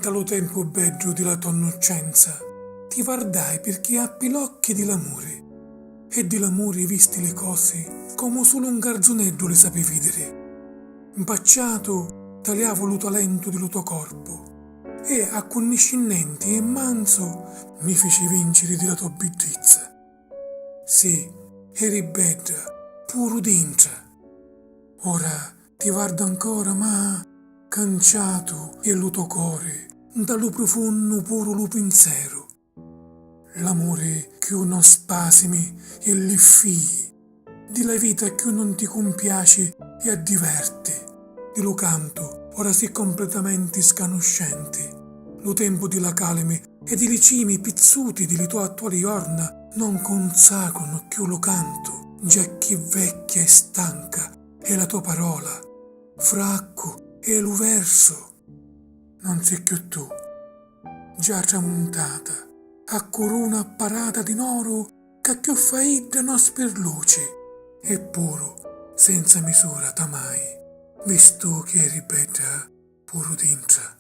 Dallo tempo bello di la tua innocenza ti guardai perché appi l'occhi di l'amore, e di l'amore visti le cose come solo un garzoneddo le sape vedere. Impacciato tagliavo lo talento del tuo corpo e a conniscendenti e manso mi feci vincere della tua bellezza. Sì, eri bella, puro dentro. Ora ti guardo ancora, ma canciato è il tuo cuore, dallo profondo puro lo pensiero. L'amore che non spasimi e le figli, di la vita che non ti compiace e addiverte, di lo canto ora sei completamente sconoscente. Lo tempo di la calme e di le cime pizzuti delle tue attuali orna non consacrono più lo canto, già che vecchia e stanca è la tua parola, fracco è lo verso. Non sei più tu, già tramontata, a corona parata di noro, che più faidda non sperluce, e puro, senza misura t'amai, visto che eri bella puro dentro.